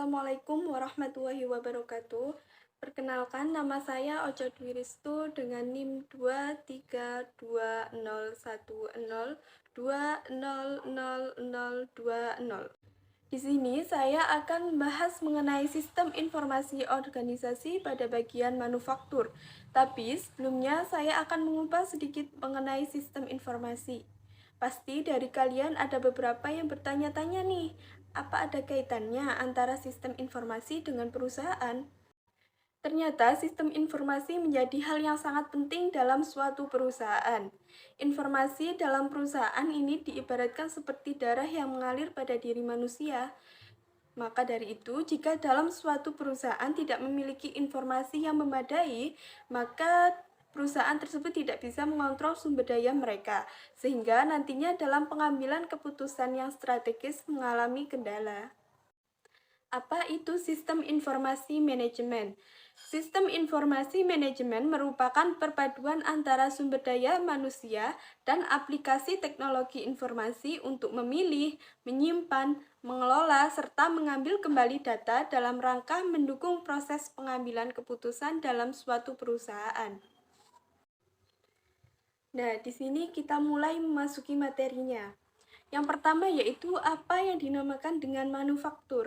Assalamualaikum warahmatullahi wabarakatuh. Perkenalkan, nama saya Ocha Dwi Ristu dengan NIM 2322010200020. Di sini saya akan membahas mengenai sistem informasi organisasi pada bagian manufaktur. Tapi sebelumnya saya akan mengupas sedikit mengenai sistem informasi. Pasti dari kalian ada beberapa yang bertanya-tanya nih, apa ada kaitannya antara sistem informasi dengan perusahaan? Ternyata sistem informasi menjadi hal yang sangat penting dalam suatu perusahaan. Informasi dalam perusahaan ini diibaratkan seperti darah yang mengalir pada diri manusia. Maka dari itu, jika dalam suatu perusahaan tidak memiliki informasi yang memadai, maka perusahaan tersebut tidak bisa mengontrol sumber daya mereka, sehingga nantinya dalam pengambilan keputusan yang strategis mengalami kendala. Apa itu sistem informasi manajemen? Sistem informasi manajemen merupakan perpaduan antara sumber daya manusia dan aplikasi teknologi informasi untuk memilih, menyimpan, mengelola, serta mengambil kembali data dalam rangka mendukung proses pengambilan keputusan dalam suatu perusahaan. Nah, di sini kita mulai memasuki materinya. Yang pertama yaitu apa yang dinamakan dengan manufaktur.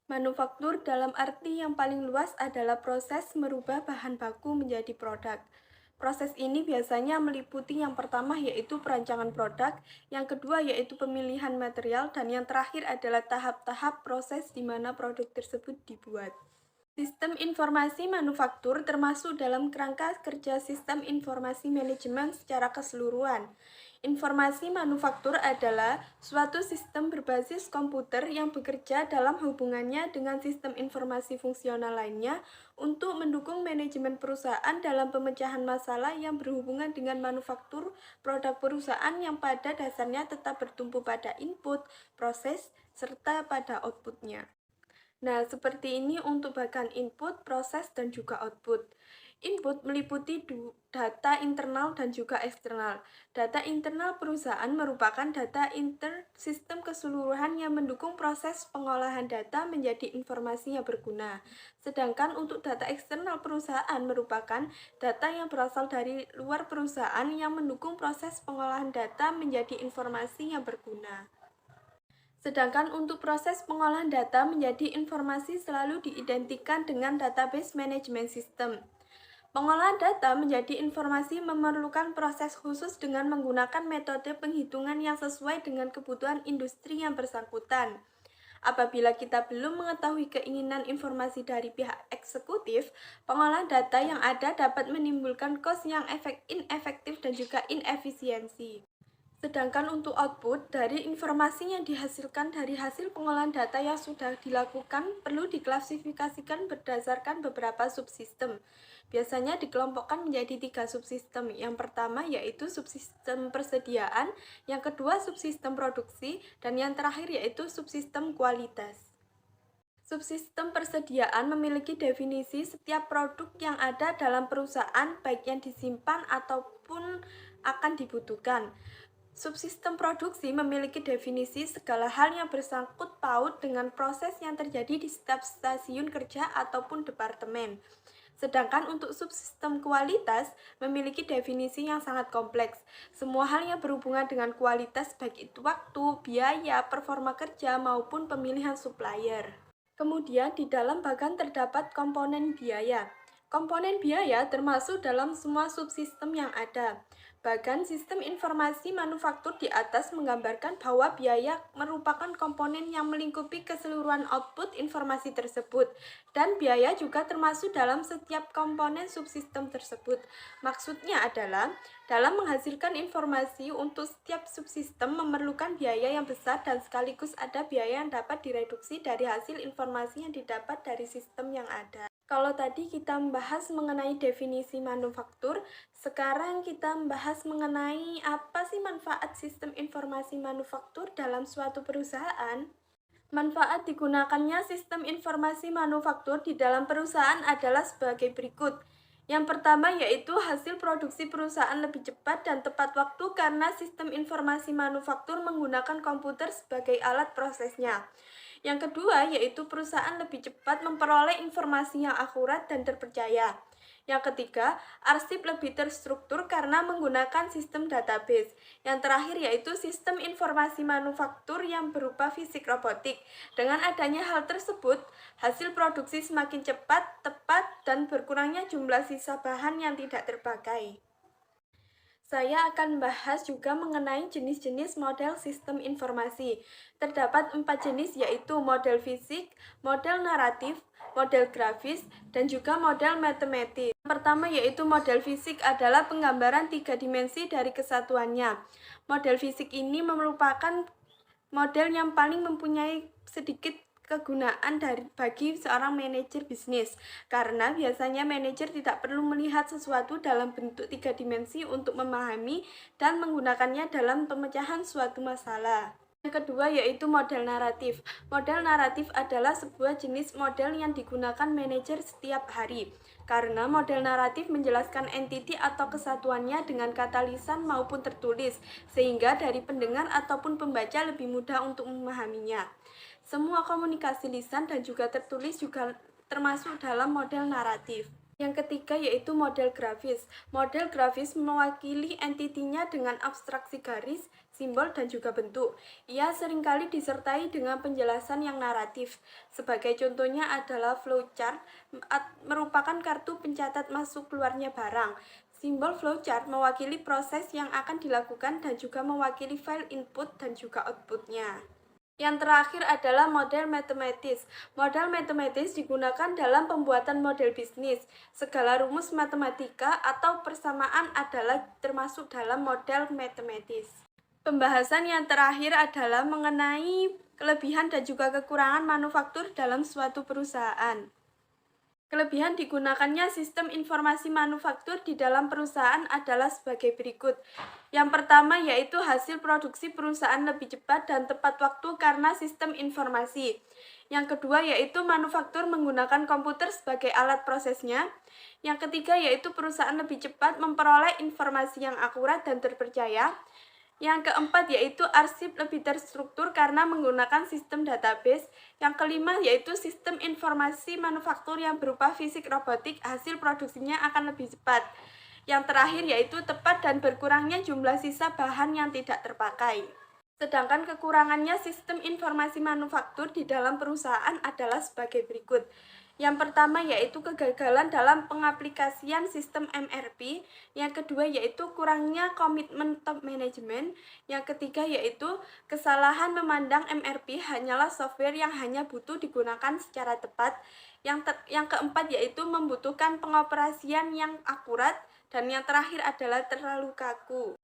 Manufaktur dalam arti yang paling luas adalah proses merubah bahan baku menjadi produk. Proses ini biasanya meliputi yang pertama yaitu perancangan produk, yang kedua yaitu pemilihan material, dan yang terakhir adalah tahap-tahap proses di mana produk tersebut dibuat. Sistem informasi manufaktur termasuk dalam kerangka kerja sistem informasi manajemen secara keseluruhan. Informasi manufaktur adalah suatu sistem berbasis komputer yang bekerja dalam hubungannya dengan sistem informasi fungsional lainnya untuk mendukung manajemen perusahaan dalam pemecahan masalah yang berhubungan dengan manufaktur produk perusahaan yang pada dasarnya tetap bertumpu pada input, proses, serta pada outputnya. Nah, seperti ini untuk bagian input, proses, dan juga output. Input meliputi data internal dan juga eksternal. Data internal perusahaan merupakan data sistem keseluruhan yang mendukung proses pengolahan data menjadi informasi yang berguna. Sedangkan untuk data eksternal perusahaan merupakan data yang berasal dari luar perusahaan yang mendukung proses pengolahan data menjadi informasi yang berguna. Sedangkan untuk proses pengolahan data menjadi informasi selalu diidentikan dengan database management system. Pengolahan data menjadi informasi memerlukan proses khusus dengan menggunakan metode penghitungan yang sesuai dengan kebutuhan industri yang bersangkutan. Apabila kita belum mengetahui keinginan informasi dari pihak eksekutif, pengolahan data yang ada dapat menimbulkan cost yang inefektif dan juga inefisiensi. Sedangkan untuk output dari informasi yang dihasilkan dari hasil pengolahan data yang sudah dilakukan perlu diklasifikasikan berdasarkan beberapa subsistem. Biasanya dikelompokkan menjadi 3 subsistem. Yang pertama yaitu subsistem persediaan, yang kedua subsistem produksi, dan yang terakhir yaitu subsistem kualitas. Subsistem persediaan memiliki definisi setiap produk yang ada dalam perusahaan baik yang disimpan ataupun akan dibutuhkan. Subsistem produksi memiliki definisi segala hal yang bersangkut paut dengan proses yang terjadi di setiap stasiun kerja ataupun departemen. Sedangkan untuk subsistem kualitas memiliki definisi yang sangat kompleks. Semua hal yang berhubungan dengan kualitas baik itu waktu, biaya, performa kerja maupun pemilihan supplier. Kemudian di dalam bagan terdapat komponen biaya. Komponen biaya termasuk dalam semua subsistem yang ada. Bagan sistem informasi manufaktur di atas menggambarkan bahwa biaya merupakan komponen yang melingkupi keseluruhan output informasi tersebut, dan biaya juga termasuk dalam setiap komponen subsistem tersebut. Maksudnya adalah, dalam menghasilkan informasi untuk setiap subsistem memerlukan biaya yang besar dan sekaligus ada biaya yang dapat direduksi dari hasil informasi yang didapat dari sistem yang ada. Kalau tadi kita membahas mengenai definisi manufaktur, sekarang kita membahas mengenai apa sih manfaat sistem informasi manufaktur dalam suatu perusahaan. Manfaat digunakannya sistem informasi manufaktur di dalam perusahaan adalah sebagai berikut. Yang pertama yaitu hasil produksi perusahaan lebih cepat dan tepat waktu karena sistem informasi manufaktur menggunakan komputer sebagai alat prosesnya. Yang kedua, yaitu perusahaan lebih cepat memperoleh informasi yang akurat dan terpercaya. Yang ketiga, arsip lebih terstruktur karena menggunakan sistem database. Yang terakhir yaitu sistem informasi manufaktur yang berupa fisik robotik. Dengan adanya hal tersebut, hasil produksi semakin cepat, tepat, dan berkurangnya jumlah sisa bahan yang tidak terpakai. Saya akan membahas juga mengenai jenis-jenis model sistem informasi. Terdapat 4 jenis yaitu model fisik, model naratif, model grafis, dan juga model matematis. Yang pertama yaitu model fisik adalah penggambaran 3 dimensi dari kesatuannya. Model fisik ini merupakan model yang paling mempunyai sedikit kegunaan bagi seorang manajer bisnis, karena biasanya manajer tidak perlu melihat sesuatu dalam bentuk 3 dimensi untuk memahami dan menggunakannya dalam pemecahan suatu masalah. Yang kedua yaitu model naratif. Model naratif adalah sebuah jenis model yang digunakan manajer setiap hari, karena model naratif menjelaskan entiti atau kesatuannya dengan kata lisan maupun tertulis, sehingga dari pendengar ataupun pembaca lebih mudah untuk memahaminya. Semua komunikasi lisan dan juga tertulis juga termasuk dalam model naratif. Yang ketiga yaitu model grafis. Model grafis mewakili entitinya dengan abstraksi garis, simbol, dan juga bentuk. Ia seringkali disertai dengan penjelasan yang naratif. Sebagai contohnya adalah flowchart, merupakan kartu pencatat masuk keluarnya barang. Simbol flowchart mewakili proses yang akan dilakukan dan juga mewakili file input dan juga outputnya. Yang terakhir adalah model matematis. Model matematis digunakan dalam pembuatan model bisnis. Segala rumus matematika atau persamaan adalah termasuk dalam model matematis. Pembahasan yang terakhir adalah mengenai kelebihan dan juga kekurangan manufaktur dalam suatu perusahaan. Kelebihan digunakannya sistem informasi manufaktur di dalam perusahaan adalah sebagai berikut. Yang pertama yaitu hasil produksi perusahaan lebih cepat dan tepat waktu karena sistem informasi. Yang kedua yaitu manufaktur menggunakan komputer sebagai alat prosesnya. Yang ketiga yaitu perusahaan lebih cepat memperoleh informasi yang akurat dan terpercaya. Yang keempat yaitu arsip lebih terstruktur karena menggunakan sistem database. Yang kelima yaitu sistem informasi manufaktur yang berupa fisik robotik, hasil produksinya akan lebih cepat. Yang terakhir yaitu tepat dan berkurangnya jumlah sisa bahan yang tidak terpakai. Sedangkan kekurangannya sistem informasi manufaktur di dalam perusahaan adalah sebagai berikut. Yang pertama yaitu kegagalan dalam pengaplikasian sistem MRP. Yang kedua yaitu kurangnya komitmen top management. Yang ketiga yaitu kesalahan memandang MRP hanyalah software yang hanya butuh digunakan secara tepat. Yang keempat yaitu membutuhkan pengoperasian yang akurat. Dan yang terakhir adalah terlalu kaku.